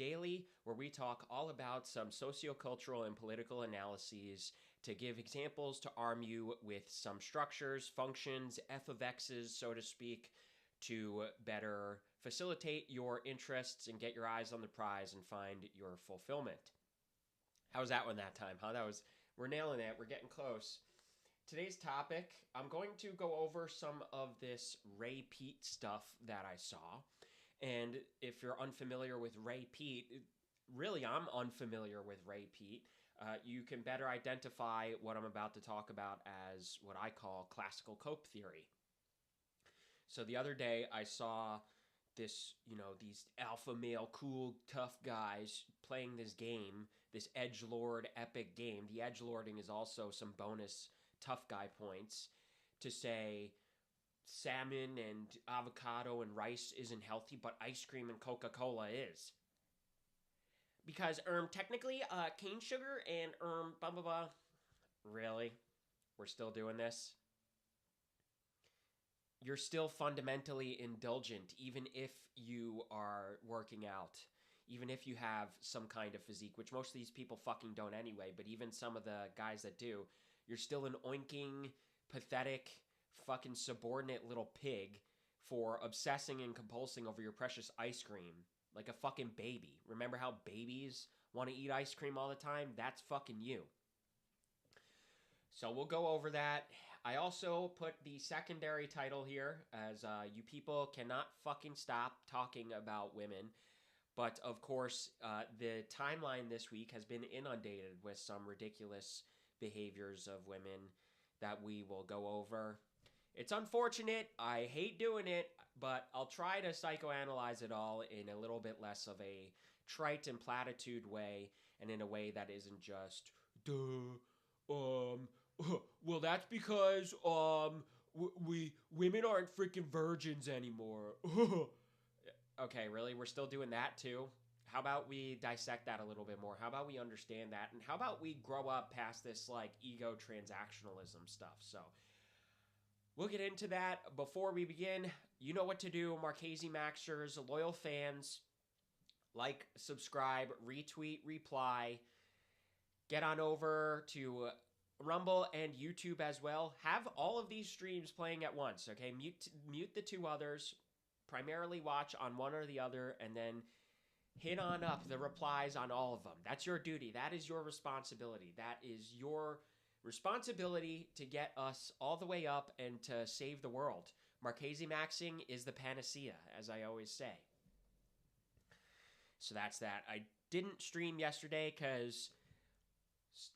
Daily, where we talk all about some sociocultural and political analyses to give examples to arm you with some structures, functions, f of x's, so to speak, to better facilitate your interests and get your eyes on the prize and find your fulfillment. How was that one that time, huh? We're nailing it. We're getting close. Today's topic, I'm going to go over some of this Ray Peat stuff that I saw. And if you're unfamiliar with Ray Peat, really I'm unfamiliar with Ray Peat. You can better identify what I'm about to talk about as what I call classical cope theory. So the other day I saw these alpha male, cool, tough guys playing this game, this edgelord epic game. The edgelording is also some bonus tough guy points to say salmon and avocado and rice isn't healthy, but ice cream and Coca-Cola is. Because, technically, cane sugar and, blah, blah, blah. Really? We're still doing this? You're still fundamentally indulgent, even if you are working out. Even if you have some kind of physique, which most of these people fucking don't anyway, but even some of the guys that do, you're still an oinking, pathetic, fucking subordinate little pig for obsessing and compulsing over your precious ice cream like a fucking baby. Remember how babies want to eat ice cream all the time? That's fucking you. So we'll go over that. I also put the secondary title here as you people cannot fucking stop talking about women. But of course, the timeline this week has been inundated with some ridiculous behaviors of women that we will go over. It's unfortunate. I hate doing it, but I'll try to psychoanalyze it all in a little bit less of a trite and platitude way, and in a way that isn't just, well, that's because, women aren't freaking virgins anymore. Okay, really? We're still doing that too? How about we dissect that a little bit more? How about we understand that? And how about we grow up past this, ego transactionalism stuff? So, we'll get into that. Before we begin, you know what to do. Marchese Maxers, loyal fans, like, subscribe, retweet, reply. Get on over to Rumble and YouTube as well. Have all of these streams playing at once, okay? Mute the two others. Primarily watch on one or the other, and then hit on up the replies on all of them. That's your duty. That is your responsibility. That is your responsibility to get us all the way up and to save the world. Marchese Maxing is the panacea, as I always say. So that's that. I didn't stream yesterday because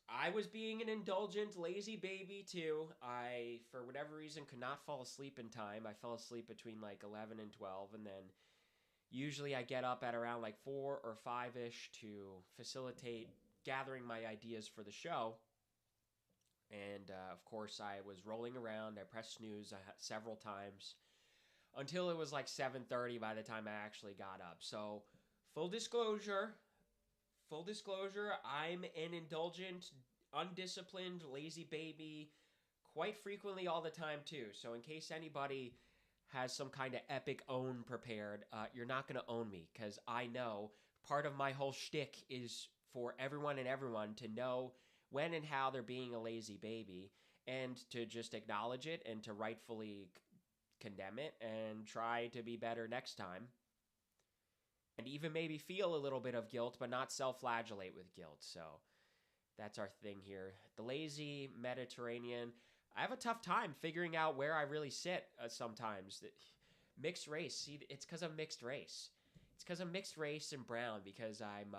I was being an indulgent, lazy baby too. I, for whatever reason, could not fall asleep in time. I fell asleep between 11 and 12, and then usually I get up at around 4 or 5-ish to facilitate gathering my ideas for the show. And, of course, I was rolling around. I pressed snooze several times until it was 7:30 by the time I actually got up. So, full disclosure, I'm an indulgent, undisciplined, lazy baby quite frequently all the time, too. So, in case anybody has some kind of epic own prepared, you're not going to own me, because I know part of my whole shtick is for everyone to know when and how they're being a lazy baby, and to just acknowledge it and to rightfully condemn it and try to be better next time. And even maybe feel a little bit of guilt, but not self-flagellate with guilt. So that's our thing here. The lazy Mediterranean. I have a tough time figuring out where I really sit sometimes. Mixed race. See, it's because I'm mixed race. It's because I'm mixed race and brown, because I'm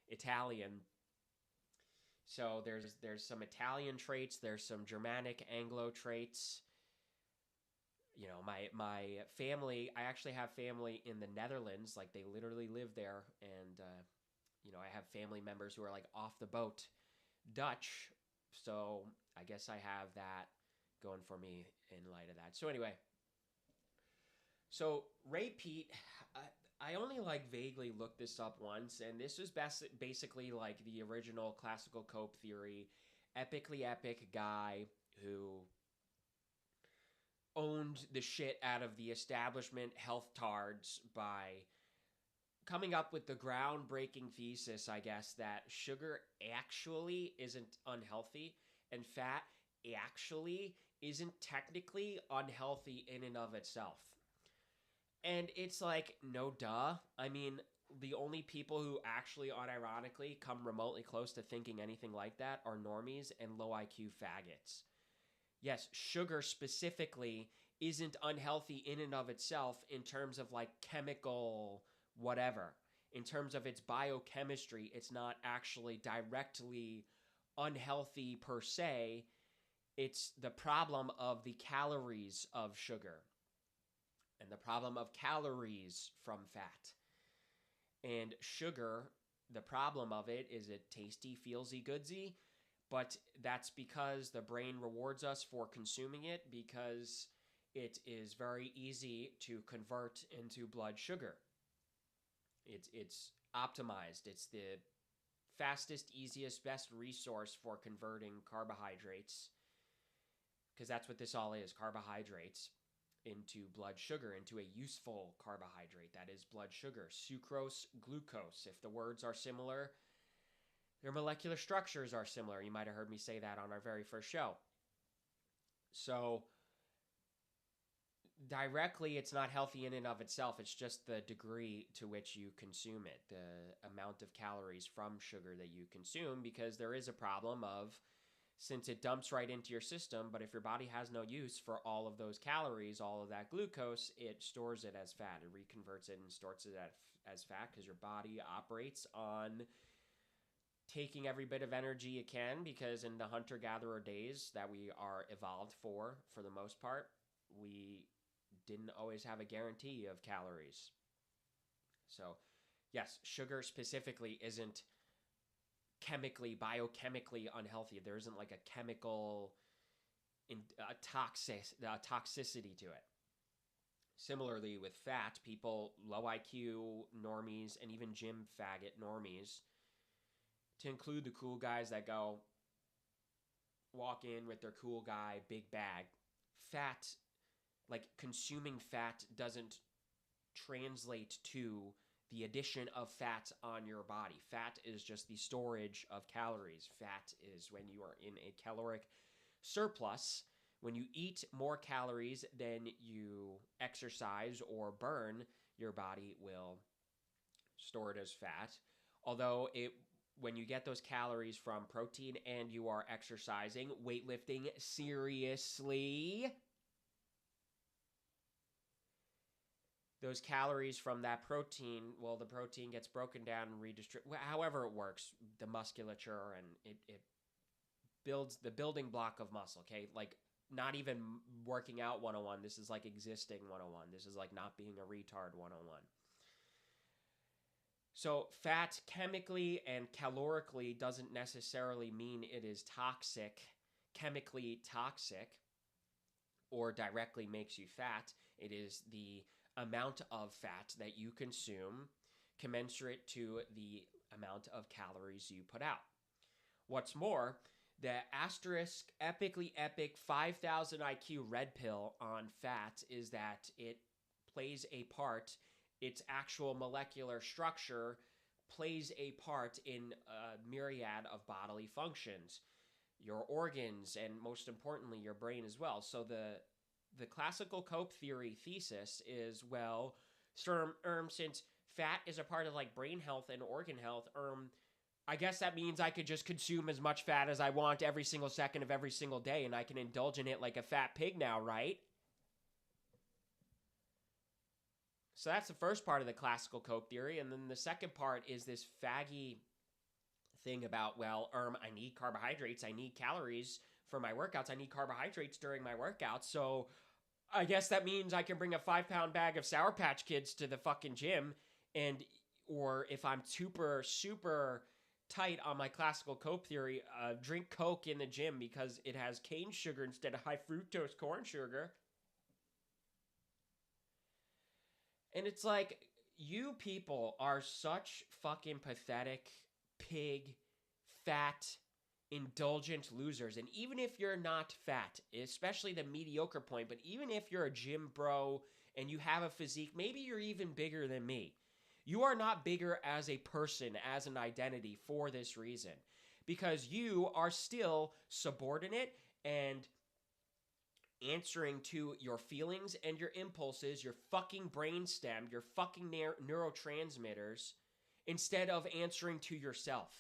Italian. So there's some Italian traits. There's some Germanic Anglo traits. You know, my family, I actually have family in the Netherlands. They literally live there. And, I have family members who are, off the boat Dutch. So I guess I have that going for me in light of that. So anyway. So Ray Peat, I only vaguely looked this up once, and this was basically the original classical cope theory, epically epic guy who owned the shit out of the establishment health tards by coming up with the groundbreaking thesis, I guess, that sugar actually isn't unhealthy and fat actually isn't technically unhealthy in and of itself. And it's like, no duh. I mean, the only people who actually unironically come remotely close to thinking anything like that are normies and low IQ faggots. Yes, sugar specifically isn't unhealthy in and of itself in terms of like chemical whatever. In terms of its biochemistry, it's not actually directly unhealthy per se. It's the problem of the calories of sugar and the problem of calories from fat. And sugar, the problem of it is it tasty, feelsy, goodsy, but that's because the brain rewards us for consuming it because it is very easy to convert into blood sugar. It's optimized. It's the fastest, easiest, best resource for converting carbohydrates, because that's what this all is, carbohydrates, into blood sugar, into a useful carbohydrate. That is blood sugar. Sucrose, glucose. If the words are similar, their molecular structures are similar. You might have heard me say that on our very first show. So directly, it's not healthy in and of itself. It's just the degree to which you consume it, the amount of calories from sugar that you consume, because there is a problem of, since it dumps right into your system, but if your body has no use for all of those calories, all of that glucose, it stores it as fat. It reconverts it and stores it as fat because your body operates on taking every bit of energy it can, because in the hunter-gatherer days that we are evolved for the most part, we didn't always have a guarantee of calories. So, yes, sugar specifically isn't biochemically unhealthy. There isn't like a chemical toxicity to it. Similarly with fat, people, low IQ normies, and even gym faggot normies, to include the cool guys that go walk in with their cool guy big bag, fat, like consuming fat doesn't translate to the addition of fat on your body. Fat is just the storage of calories. Fat is when you are in a caloric surplus. When you eat more calories than you exercise or burn, your body will store it as fat. Although when you get those calories from protein and you are exercising, weightlifting seriously, those calories from that protein, well, the protein gets broken down and redistributed. However it works, the musculature, and it builds the building block of muscle, okay? Like, not even working out 101. This is like existing 101. This is like not being a retard 101. So fat chemically and calorically doesn't necessarily mean it is toxic, chemically toxic, or directly makes you fat. It is the amount of fat that you consume commensurate to the amount of calories you put out. What's more, the asterisk epically epic 5,000 IQ red pill on fat is that it plays a part, its actual molecular structure plays a part in a myriad of bodily functions, your organs, and most importantly, your brain as well. So the classical cope theory thesis is, well, since fat is a part of like brain health and organ health, I guess that means I could just consume as much fat as I want every single second of every single day, and I can indulge in it like a fat pig now, right? So that's the first part of the classical cope theory, and then the second part is this faggy thing about, well, I need carbohydrates, I need calories for my workouts, I need carbohydrates during my workouts, so I guess that means I can bring a 5-pound bag of Sour Patch Kids to the fucking gym, or if I'm super, super tight on my classical cope theory, drink Coke in the gym because it has cane sugar instead of high fructose corn sugar. And it's like, you people are such fucking pathetic, pig, fat, indulgent losers. And even if you're not fat, especially the mediocre point, but even if you're a gym bro and you have a physique, maybe you're even bigger than me. You are not bigger as a person, as an identity for this reason, because you are still subordinate and answering to your feelings and your impulses, your fucking brainstem, your fucking neurotransmitters, instead of answering to yourself.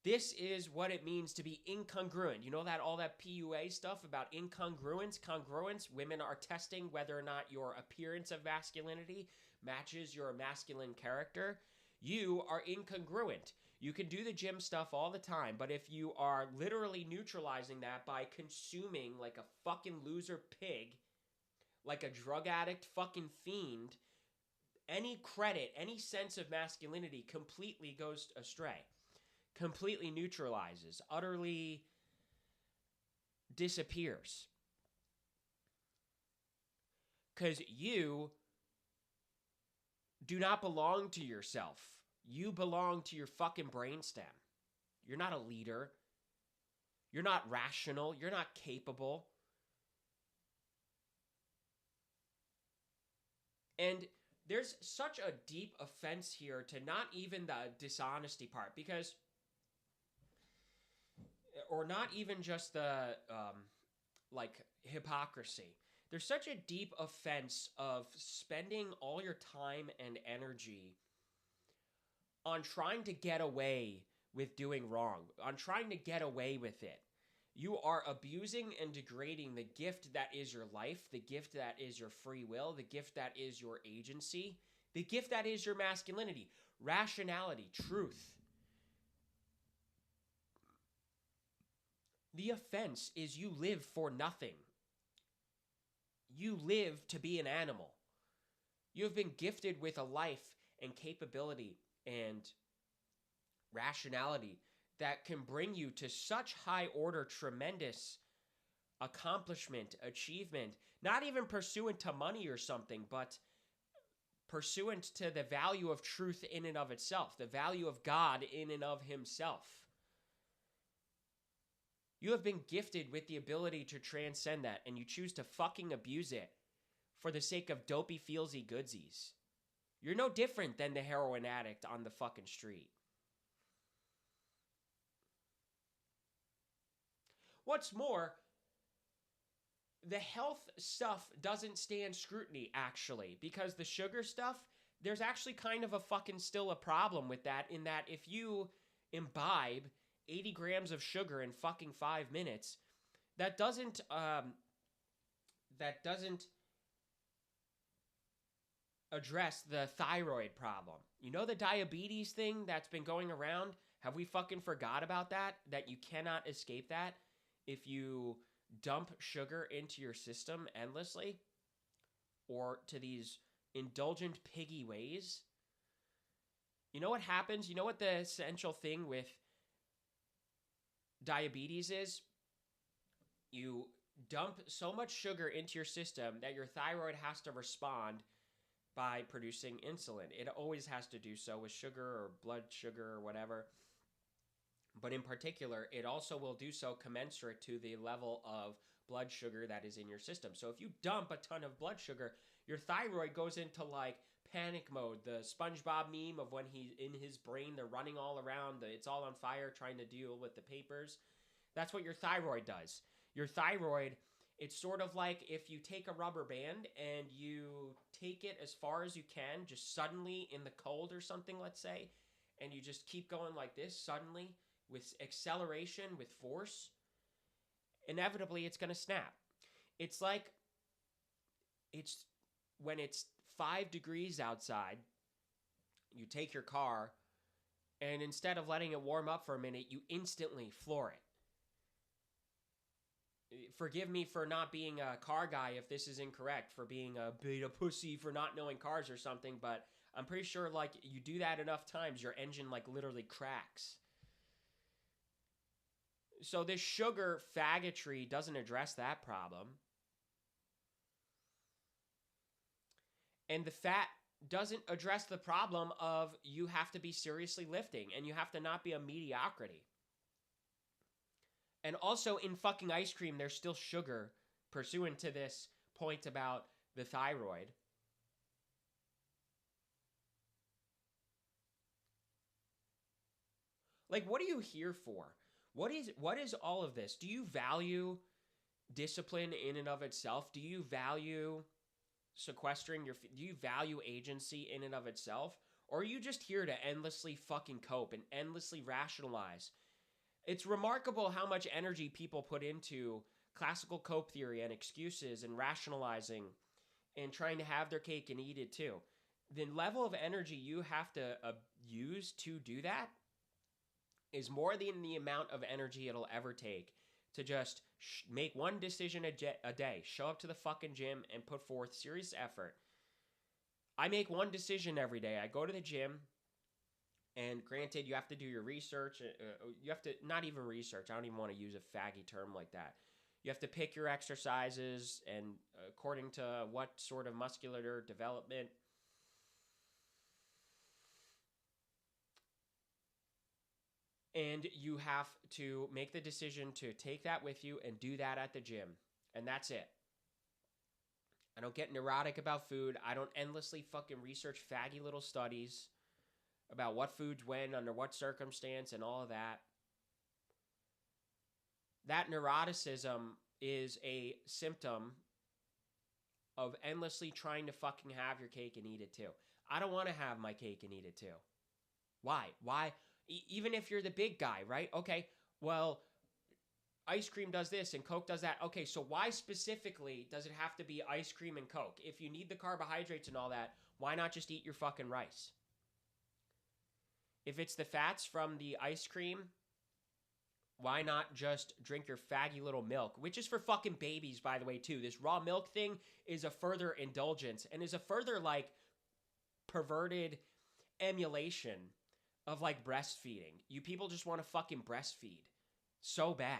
This is what it means to be incongruent. You know that all that PUA stuff about incongruence, congruence, women are testing whether or not your appearance of masculinity matches your masculine character. You are incongruent. You can do the gym stuff all the time, but if you are literally neutralizing that by consuming like a fucking loser pig, like a drug addict fucking fiend, any credit, any sense of masculinity completely goes astray. Completely neutralizes, utterly disappears. Because you do not belong to yourself. You belong to your fucking brainstem. You're not a leader. You're not rational. You're not capable. And there's such a deep offense here to not even the dishonesty part, because, or not even just the, like, hypocrisy. There's such a deep offense of spending all your time and energy on trying to get away with doing wrong, on trying to get away with it. You are abusing and degrading the gift that is your life, the gift that is your free will, the gift that is your agency, the gift that is your masculinity, rationality, truth. The offense is you live for nothing. You live to be an animal. You have been gifted with a life and capability and rationality that can bring you to such high order, tremendous accomplishment, achievement, not even pursuant to money or something, but pursuant to the value of truth in and of itself, the value of God in and of himself. You have been gifted with the ability to transcend that, and you choose to fucking abuse it for the sake of dopey feelsy goodsies. You're no different than the heroin addict on the fucking street. What's more, the health stuff doesn't stand scrutiny, actually, because the sugar stuff, there's actually kind of a fucking still a problem with that, in that if you imbibe 80 grams of sugar in fucking 5 minutes, that doesn't address the thyroid problem. You know the diabetes thing that's been going around? Have we fucking forgot about that? That you cannot escape that if you dump sugar into your system endlessly, or to these indulgent piggy ways? You know what happens? You know what the essential thing with diabetes is? You dump so much sugar into your system that your thyroid has to respond by producing insulin. It always has to do so with sugar or blood sugar or whatever. But in particular, it also will do so commensurate to the level of blood sugar that is in your system. So if you dump a ton of blood sugar, your thyroid goes into like panic mode. The SpongeBob meme of when he's in his brain, they're running all around, it's all on fire trying to deal with the papers. That's what your thyroid does. Your thyroid, it's sort of like if you take a rubber band and you take it as far as you can, just suddenly in the cold or something, let's say, and you just keep going like this suddenly with acceleration, with force, inevitably it's going to snap. It's like when it's 5 degrees outside, you take your car, and instead of letting it warm up for a minute, you instantly floor it. Forgive me for not being a car guy if this is incorrect, for being a beta pussy for not knowing cars or something, but I'm pretty sure like you do that enough times, your engine like literally cracks. So this sugar faggotry doesn't address that problem. And the fat doesn't address the problem of you have to be seriously lifting and you have to not be a mediocrity. And also in fucking ice cream, there's still sugar, pursuant to this point about the thyroid. Like, what are you here for? What is all of this? Do you value discipline in and of itself? Do you value sequestering do you value agency in and of itself? Or are you just here to endlessly fucking cope and endlessly rationalize? It's remarkable how much energy people put into classical cope theory and excuses and rationalizing and trying to have their cake and eat it too. The level of energy you have to use to do that is more than the amount of energy it'll ever take to just make one decision a day, show up to the fucking gym and put forth serious effort. I make one decision every day. I go to the gym, and granted, you have to do your research. You have to, not even research. I don't even want to use a faggy term like that. You have to pick your exercises and according to what sort of muscular development. And you have to make the decision to take that with you and do that at the gym. And that's it. I don't get neurotic about food. I don't endlessly fucking research faggy little studies about what foods when, under what circumstance, and all of that. That neuroticism is a symptom of endlessly trying to fucking have your cake and eat it too. I don't want to have my cake and eat it too. Why? Even if you're the big guy, right? Okay, well, ice cream does this and Coke does that. Okay, so why specifically does it have to be ice cream and Coke? If you need the carbohydrates and all that, why not just eat your fucking rice? If it's the fats from the ice cream, why not just drink your faggy little milk? Which is for fucking babies, by the way, too. This raw milk thing is a further indulgence and is a further, like, perverted emulation of, like, breastfeeding. You people just want to fucking breastfeed so bad.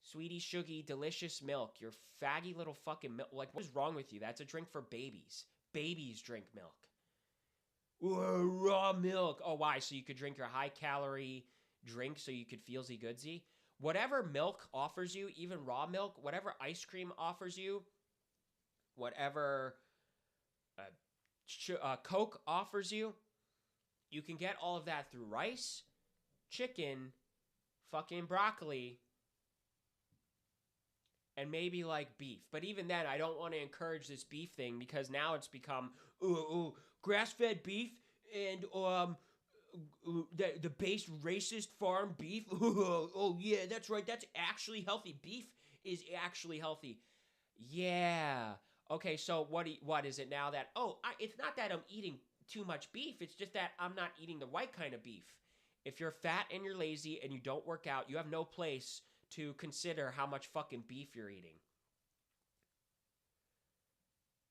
Sweetie, sugary, delicious milk. Your faggy little fucking milk. Like, what is wrong with you? That's a drink for babies. Babies drink milk. Raw milk. Oh, why? So you could drink your high-calorie drink so you could feelsy goodsy? Whatever milk offers you, even raw milk, whatever ice cream offers you, whatever Coke offers you, you can get all of that through rice, chicken, fucking broccoli, and maybe like beef. But even then, I don't want to encourage this beef thing because now it's become grass-fed beef and the base racist farm beef. Oh yeah, that's right. That's actually healthy. Beef is actually healthy. Yeah. Okay, so what is it now that it's not that I'm eating too much beef. It's just that I'm not eating the right kind of beef. If you're fat and you're lazy and you don't work out, you have no place to consider how much fucking beef you're eating.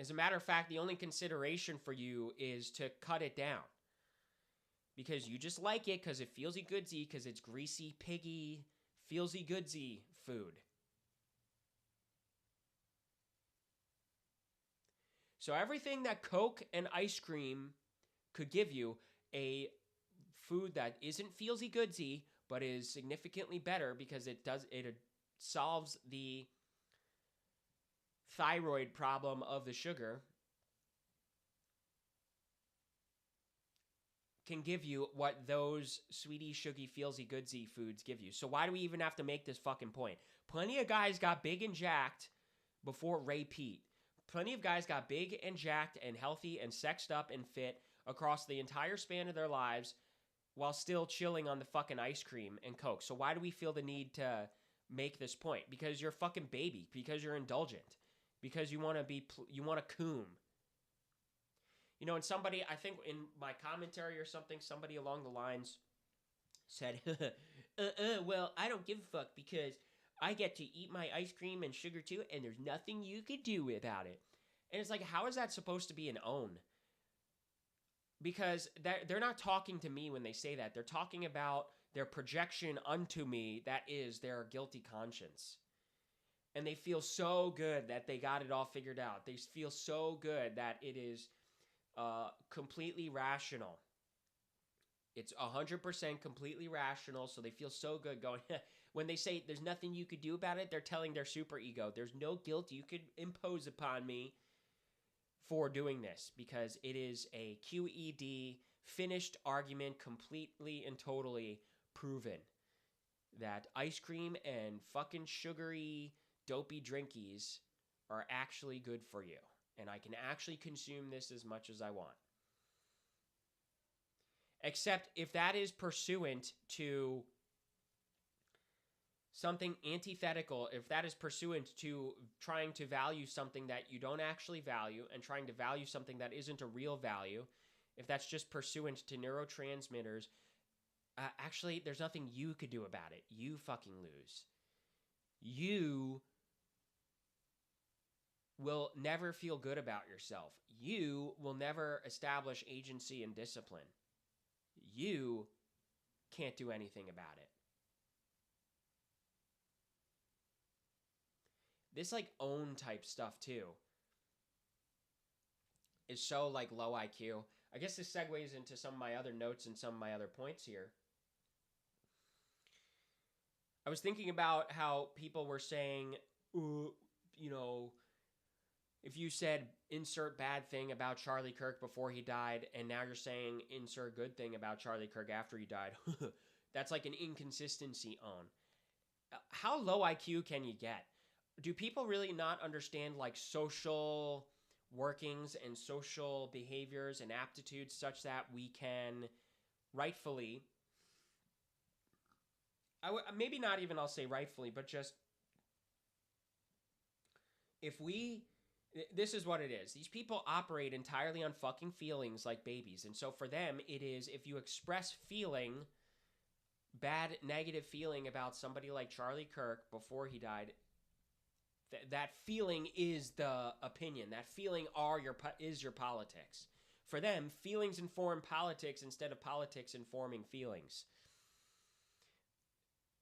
As a matter of fact, the only consideration for you is to cut it down. Because you just like it because it feelsy goodsy, because it's greasy, piggy, feelsy goodsy food. So everything that Coke and ice cream could give you, a food that isn't feelsy goodsy, but is significantly better because it solves the thyroid problem of the sugar, can give you what those sweetie, sugary, feelsy, goodsy foods give you. So why do we even have to make this fucking point? Plenty of guys got big and jacked before Ray Peat. Plenty of guys got big and jacked and healthy and sexed up and fit across the entire span of their lives while still chilling on the fucking ice cream and Coke. So why do we feel the need to make this point? Because you're a fucking baby. Because you're indulgent. Because you want to coom. You know, and somebody, I think in my commentary or something, somebody along the lines said, well, I don't give a fuck because I get to eat my ice cream and sugar too, and there's nothing you could do about it. And it's like, how is that supposed to be an own? Because they're not talking to me when they say that. They're talking about their projection unto me that is their guilty conscience. And they feel so good that they got it all figured out. They feel so good that it is completely rational. It's 100% completely rational, so they feel so good going, when they say there's nothing you could do about it, they're telling their super ego, there's no guilt you could impose upon me for doing this because it is a QED finished argument, completely and totally proven that ice cream and fucking sugary dopey drinkies are actually good for you. And I can actually consume this as much as I want. Except if that is pursuant to something antithetical, if that is pursuant to trying to value something that you don't actually value and trying to value something that isn't a real value, if that's just pursuant to neurotransmitters, actually, there's nothing you could do about it. You fucking lose. You will never feel good about yourself. You will never establish agency and discipline. You can't do anything about it. This like own type stuff too is so like low IQ. I guess this segues into some of my other notes and some of my other points here. I was thinking about how people were saying, if you said insert bad thing about Charlie Kirk before he died, and now you're saying insert good thing about Charlie Kirk after he died, that's like an inconsistency on. How low IQ can you get? Do people really not understand like social workings and social behaviors and aptitudes such that we can rightfully, maybe not even I'll say rightfully, but just this is what it is. These people operate entirely on fucking feelings like babies. And so for them, it is if you express feeling, bad, negative feeling about somebody like Charlie Kirk before he died, that feeling is the opinion. That feeling is your politics. For them, feelings inform politics instead of politics informing feelings.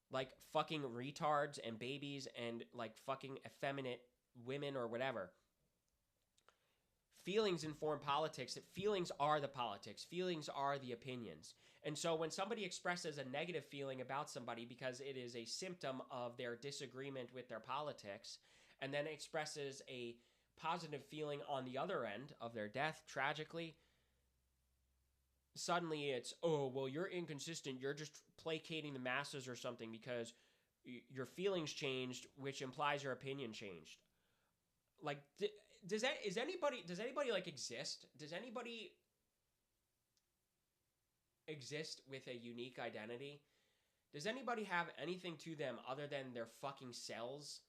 Like fucking retards and babies and like fucking effeminate women or whatever. Feelings inform politics. Feelings are the politics. Feelings are the opinions. And so when somebody expresses a negative feeling about somebody because it is a symptom of their disagreement with their politics, and then expresses a positive feeling on the other end of their death, tragically, suddenly it's, oh, well, you're inconsistent. You're just placating the masses or something because your feelings changed, which implies your opinion changed. Like, does anybody like exist? Does anybody exist with a unique identity? Does anybody have anything to them other than their fucking cells?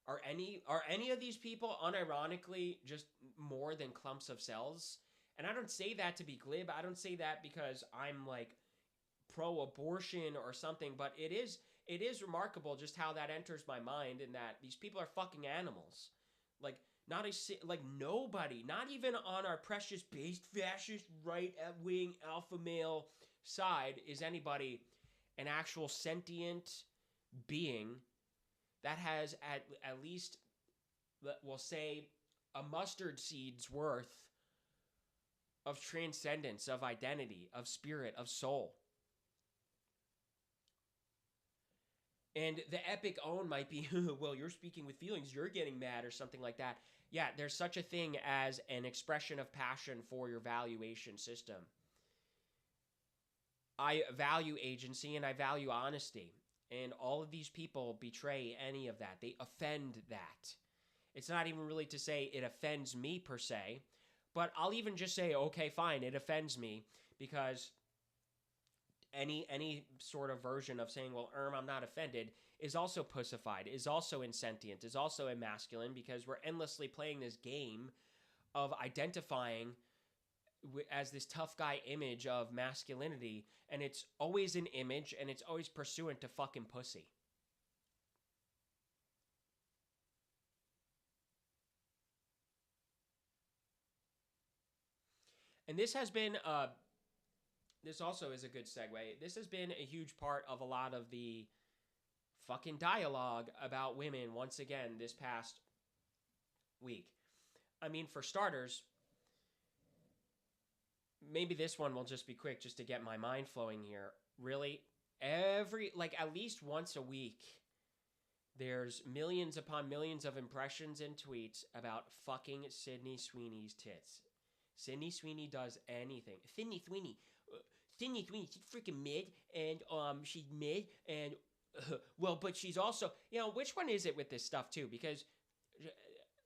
Are any of these people unironically just more than clumps of cells? And I don't say that to be glib. I don't say that because I'm like pro-abortion or something, but it is remarkable just how that enters my mind, in that these people are fucking animals. Like nobody, not even on our precious based fascist right-wing alpha male side, is anybody an actual sentient being that has at least, we'll say, a mustard seed's worth of transcendence, of identity, of spirit, of soul. And the epic own might be, well, you're speaking with feelings, you're getting mad or something like that. Yeah, there's such a thing as an expression of passion for your valuation system. I value agency and I value honesty. And all of these people betray any of that. They offend that. It's not even really to say it offends me per se, but I'll even just say, okay, fine, it offends me, because any sort of version of saying, well, I'm not offended, is also pussified, is also insentient, is also emasculine, because we're endlessly playing this game of identifying as this tough guy image of masculinity, and it's always an image, and it's always pursuant to fucking pussy. And this has been, this also is a good segue, this has been a huge part of a lot of the fucking dialogue about women once again this past week. I mean, for starters, maybe this one will just be quick just to get my mind flowing here. Really, at least once a week, There's millions upon millions of impressions and tweets about fucking Sydney Sweeney's tits. Sydney Sweeney does anything. Sydney Sweeney, she's freaking mid, and she's mid, and well, but she's also, which one is it with this stuff too? Because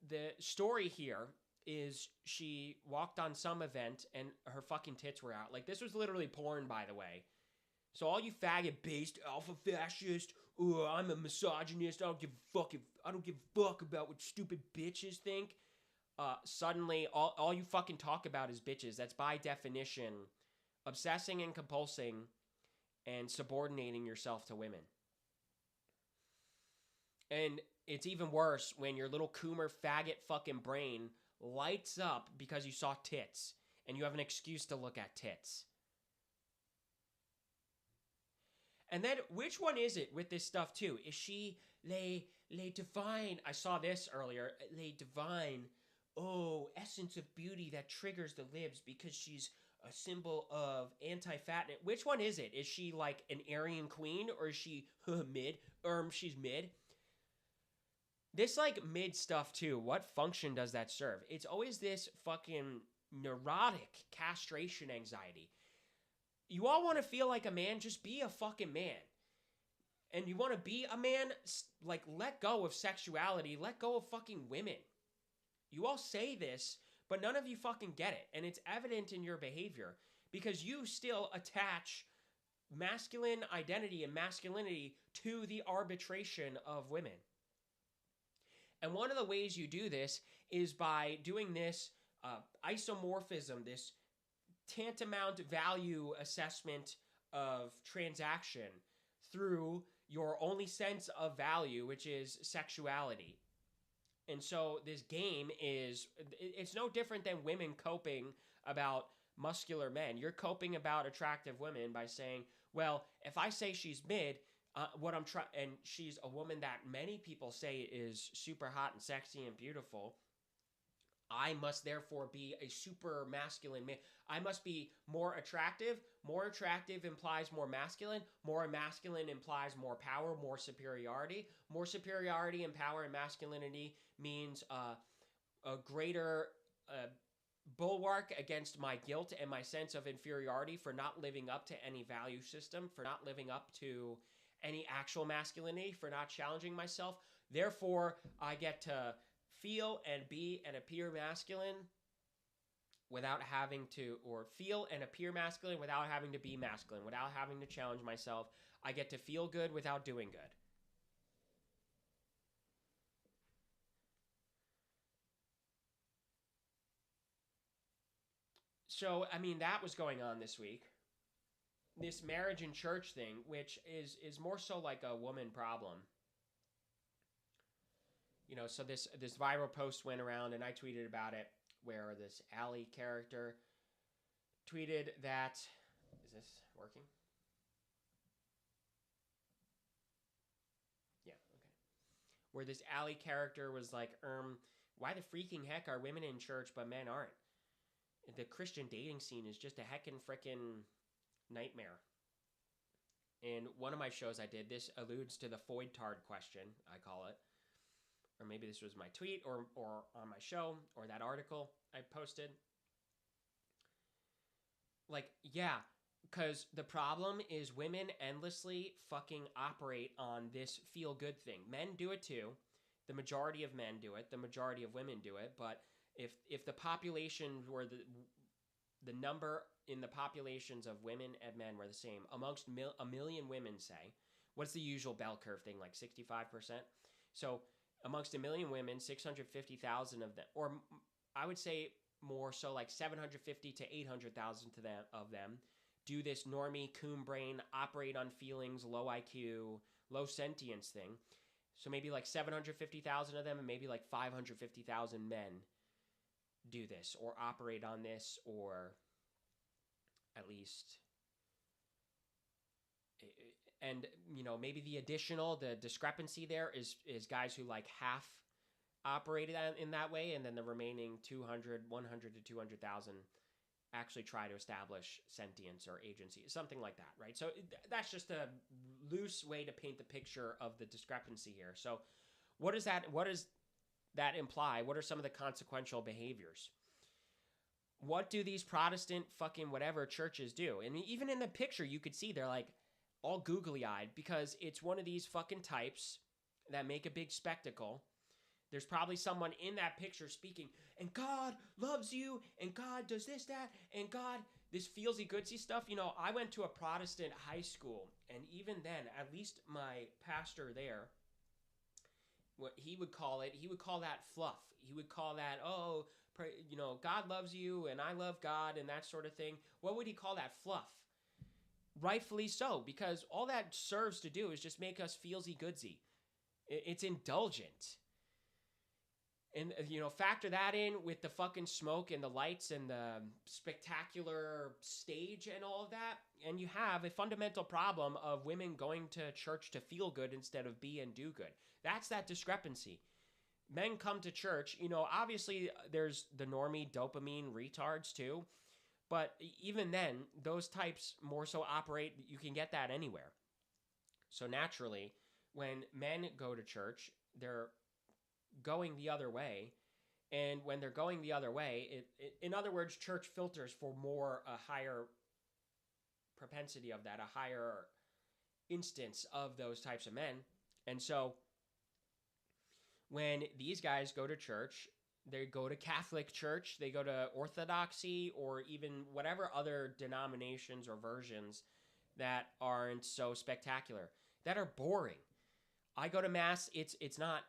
the story here is she walked on some event and her fucking tits were out. Like, this was literally porn, by the way. So all you faggot-based alpha fascist, I'm a misogynist, I don't give a fuck about what stupid bitches think. Suddenly, all you fucking talk about is bitches. That's by definition obsessing and compulsing and subordinating yourself to women. And it's even worse when your little Coomer faggot fucking brain lights up because you saw tits and you have an excuse to look at tits. And then, which one is it with this stuff too? Is she les divine? I saw this earlier. Les divine. Oh, essence of beauty that triggers the libs because she's a symbol of anti-fatness. Which one is it? Is she like an Aryan queen, or is she mid? She's mid. This like mid stuff too. What function does that serve? It's always this fucking neurotic castration anxiety. You all want to feel like a man, just be a fucking man. And you want to be a man, like, let go of sexuality, let go of fucking women. You all say this, but none of you fucking get it. And it's evident in your behavior because you still attach masculine identity and masculinity to the arbitration of women. And one of the ways you do this is by doing this isomorphism, this tantamount value assessment of transaction through your only sense of value, which is sexuality. And so this game it's no different than women coping about muscular men. You're coping about attractive women by saying, well, if I say she's mid, and she's a woman that many people say is super hot and sexy and beautiful, I must therefore be a super masculine man. I must be more attractive. More attractive implies more masculine. More masculine implies more power, more superiority. More superiority and power and masculinity means a greater bulwark against my guilt and my sense of inferiority for not living up to any value system, for not living up to any actual masculinity, for not challenging myself. Therefore, I get to feel and be and appear masculine without having to, or feel and appear masculine without having to be masculine, without having to challenge myself. I get to feel good without doing good. So, I mean, that was going on this week. This marriage and church thing, which is more so like a woman problem. So this viral post went around, and I tweeted about it, where this Allie character tweeted that, is this working? Yeah, okay. Where this Allie character was like, why the freaking heck are women in church but men aren't? The Christian dating scene is just a heckin' frickin' nightmare. In one of my shows I did, this alludes to the Foidtard question, I call it. Or maybe this was my tweet or on my show or that article I posted. Like, yeah, because the problem is women endlessly fucking operate on this feel-good thing. Men do it too. The majority of men do it. The majority of women do it. But if the population were the number in the populations of women and men were the same, amongst a million women, say, what's the usual bell curve thing, like 65%? So amongst a million women, 650,000 of them, or I would say more so like 750 to 800,000 of them do this normie coon brain, operate on feelings, low IQ, low sentience thing. So maybe like 750,000 of them, and maybe like 550,000 men do this or operate on this, or at least, and maybe the discrepancy there is guys who like half operated in that way, and then the remaining 100 to 200,000 actually try to establish sentience or agency, something like that, right? So that's just a loose way to paint the picture of the discrepancy here. So what does that imply? What are some of the consequential behaviors? What do these Protestant fucking whatever churches do? And even in the picture, you could see they're like all googly eyed because it's one of these fucking types that make a big spectacle. There's probably someone in that picture speaking, and God loves you, and God does this, that, and God, this feelsy goodsy stuff. You know, I went to a Protestant high school, and even then, at least my pastor there, what he would call that fluff. He would call that, oh, you know, God loves you, and I love God, and that sort of thing. What would he call that? Fluff. Rightfully so, because all that serves to do is just make us feelsy goodsy. It's indulgent. And, you know, factor that in with the fucking smoke and the lights and the spectacular stage and all of that, and you have a fundamental problem of women going to church to feel good instead of be and do good. That's that discrepancy. Men come to church, you know, obviously there's the normie dopamine retards too, but even then, those types more so operate, you can get that anywhere. So naturally, when men go to church, they're going the other way, and when they're going the other way, in other words, church filters for a higher propensity of that, a higher instance of those types of men. And so when these guys go to church, they go to Catholic church, they go to Orthodoxy, or even whatever other denominations or versions that aren't so spectacular, that are boring. I go to Mass, it's not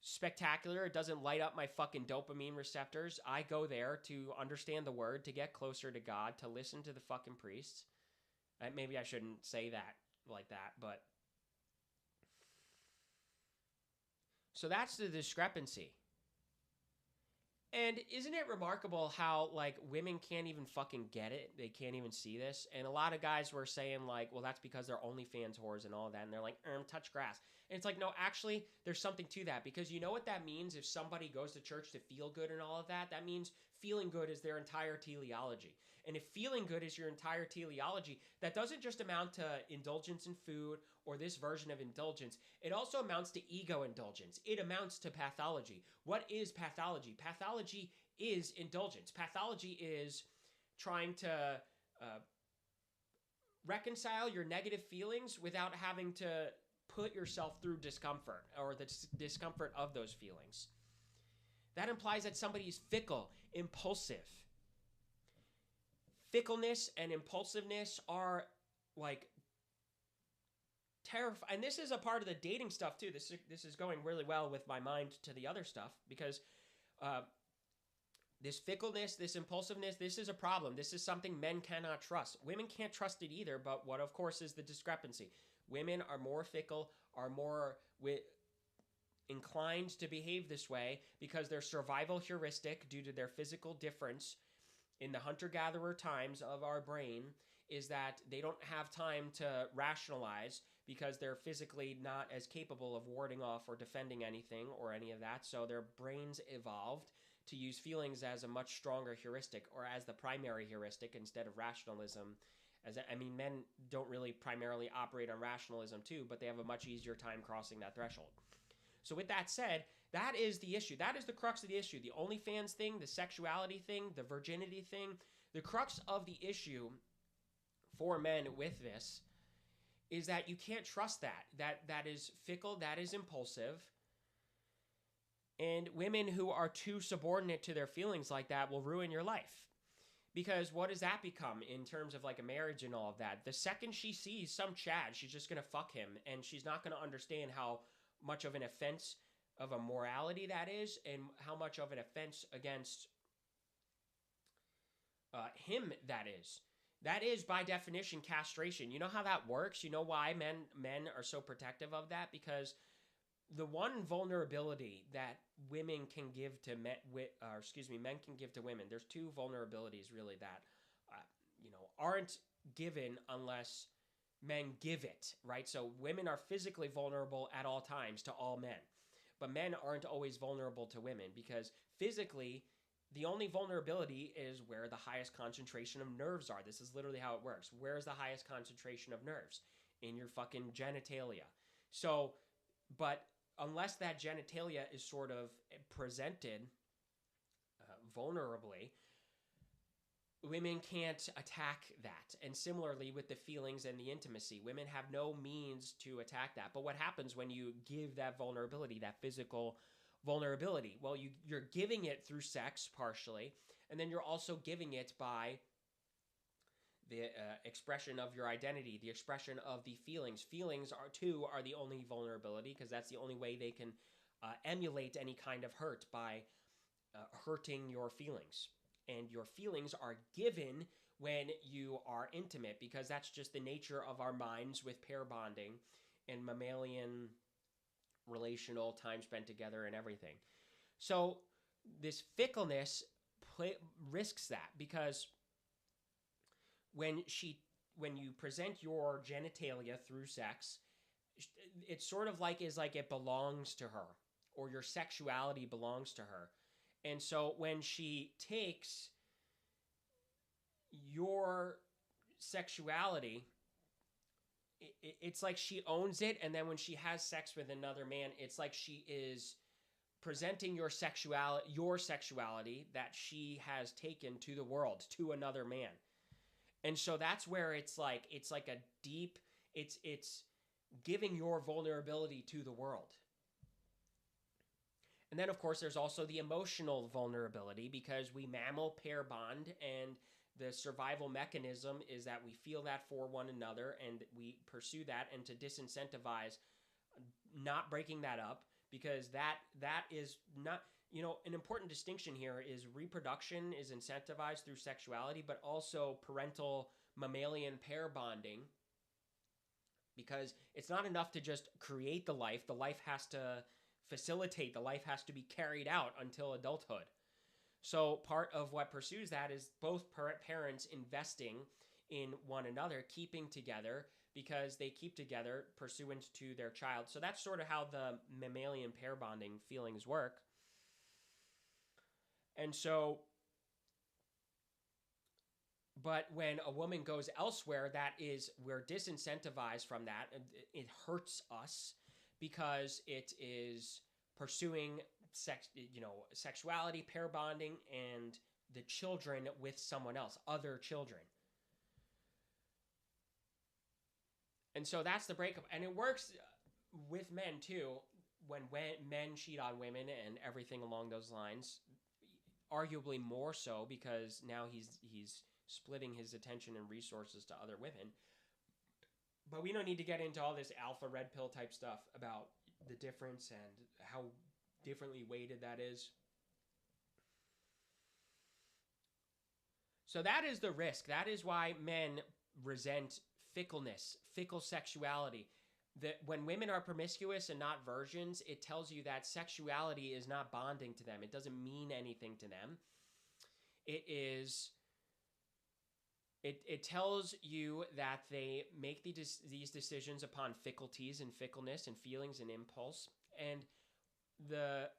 spectacular. It doesn't light up my fucking dopamine receptors. I go there to understand the word, to get closer to God, to listen to the fucking priests. Maybe I shouldn't say that like that, but so that's the discrepancy. And isn't it remarkable how, like, women can't even fucking get it? They can't even see this. And a lot of guys were saying, like, well, that's because they're OnlyFans whores and all that. And they're like, touch grass. And it's like, no, actually, there's something to that. Because you know what that means if somebody goes to church to feel good and all of that? That means feeling good is their entire teleology. And if feeling good is your entire teleology, that doesn't just amount to indulgence in food or this version of indulgence. It also amounts to ego indulgence. It amounts to pathology. What is pathology? Pathology is indulgence. Pathology is trying to reconcile your negative feelings without having to put yourself through discomfort or the discomfort of those feelings. That implies that somebody is fickle, impulsive. Fickleness and impulsiveness are like terrifying. And this is a part of the dating stuff too. This is going really well with my mind to the other stuff, because this fickleness, this impulsiveness, this is a problem. This is something men cannot trust. Women can't trust it either, but what of course is the discrepancy. Women are more fickle, are more inclined to behave this way because their survival heuristic, due to their physical difference in the hunter-gatherer times of our brain, is that they don't have time to rationalize because they're physically not as capable of warding off or defending anything or any of that. So their brains evolved to use feelings as a much stronger heuristic, or as the primary heuristic instead of rationalism. Men don't really primarily operate on rationalism too, but they have a much easier time crossing that threshold. So with that said, that is the issue. That is the crux of the issue. The OnlyFans thing, the sexuality thing, the virginity thing. The crux of the issue for men with this is that you can't trust that. That is fickle, that is impulsive. And women who are too subordinate to their feelings like that will ruin your life. Because what does that become in terms of like a marriage and all of that? The second she sees some Chad, she's just going to fuck him, and she's not going to understand how much of an offense of a morality that is, and how much of an offense against him that is. That is, by definition, castration. You know how that works? You know why men are so protective of that? Because the one vulnerability that women can give to men can give to women. There's two vulnerabilities really that aren't given unless men give it, right? So women are physically vulnerable at all times to all men, but men aren't always vulnerable to women, because physically The only vulnerability is where the highest concentration of nerves are. This is literally how it works. Where's the highest concentration of nerves? In your fucking genitalia. So, but unless that genitalia is sort of presented vulnerably, women can't attack that. And similarly with the feelings and the intimacy, women have no means to attack that. But what happens when you give that vulnerability, that physical vulnerability? Well, you're giving it through sex partially, and then you're also giving it by the expression of your identity, the expression of the feelings. Feelings are the only vulnerability, because that's the only way they can emulate any kind of hurt, by hurting your feelings. And your feelings are given when you are intimate, because that's just the nature of our minds with pair bonding and mammalian relational time spent together and everything. So this fickleness risks that, because when you present your genitalia through sex, it's sort of like it belongs to her, or your sexuality belongs to her. And so when she takes your sexuality, it's like she owns it, and then when she has sex with another man, it's like she is presenting your sexuality that she has taken to the world, to another man. And so that's where it's like a deep, it's giving your vulnerability to the world. And then, of course, there's also the emotional vulnerability, because we mammal pair bond, and the survival mechanism is that we feel that for one another, and we pursue that, and to disincentivize not breaking that up, because that is not, an important distinction here is reproduction is incentivized through sexuality, but also parental mammalian pair bonding, because it's not enough to just create the life. The life has to facilitate, the life has to be carried out until adulthood. So part of what pursues that is both parents investing in one another, keeping together, because they keep together pursuant to their child. So that's sort of how the mammalian pair bonding feelings work. And so, but when a woman goes elsewhere, we're disincentivized from that. It hurts us, because it is pursuing sexuality, pair bonding, and the children with someone else, other children. And so that's the breakup. And it works with men too, when men cheat on women and everything along those lines. Arguably more so, because now he's splitting his attention and resources to other women. But we don't need to get into all this alpha red pill type stuff about the difference and how differently weighted that is. So that is the risk. That is why men resent fickleness, fickle sexuality. That when women are promiscuous and not virgins, it tells you that sexuality is not bonding to them. It doesn't mean anything to them. It tells you that they make these decisions upon fickleties and fickleness and feelings and impulse. And the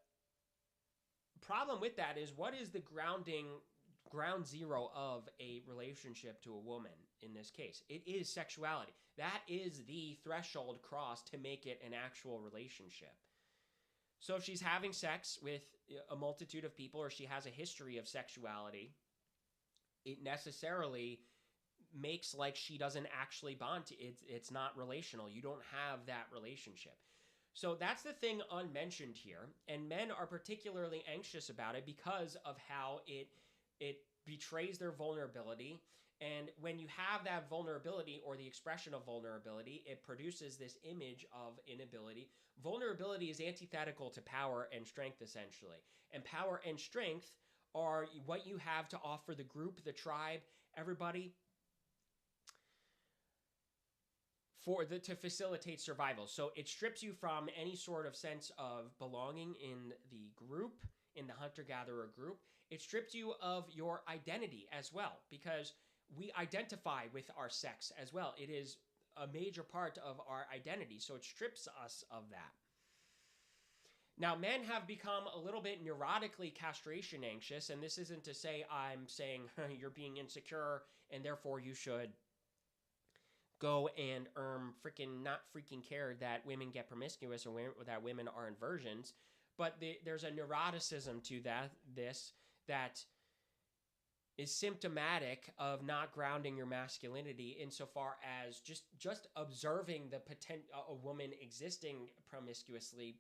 problem with that is, what is the ground zero of a relationship to a woman in this case? It is sexuality. That is the threshold crossed to make it an actual relationship. So if she's having sex with a multitude of people, or she has a history of sexuality, it necessarily makes like she doesn't actually bond to it. It's not relational. You don't have that relationship. So that's the thing unmentioned here, and men are particularly anxious about it because of how it betrays their vulnerability. And when you have that vulnerability, or the expression of vulnerability, it produces this image of inability. Vulnerability is antithetical to power and strength, essentially. And power and strength are what you have to offer the group, the tribe, everybody, to facilitate survival. So it strips you from any sort of sense of belonging in the group, in the hunter-gatherer group. It strips you of your identity as well, because we identify with our sex as well. It is a major part of our identity, so it strips us of that. Now, men have become a little bit neurotically castration anxious, and this isn't to say I'm saying you're being insecure and therefore you should go and freaking not freaking care that women get promiscuous or that women are inversions, but there's a neuroticism to this that is symptomatic of not grounding your masculinity insofar as just observing the potential a woman existing promiscuously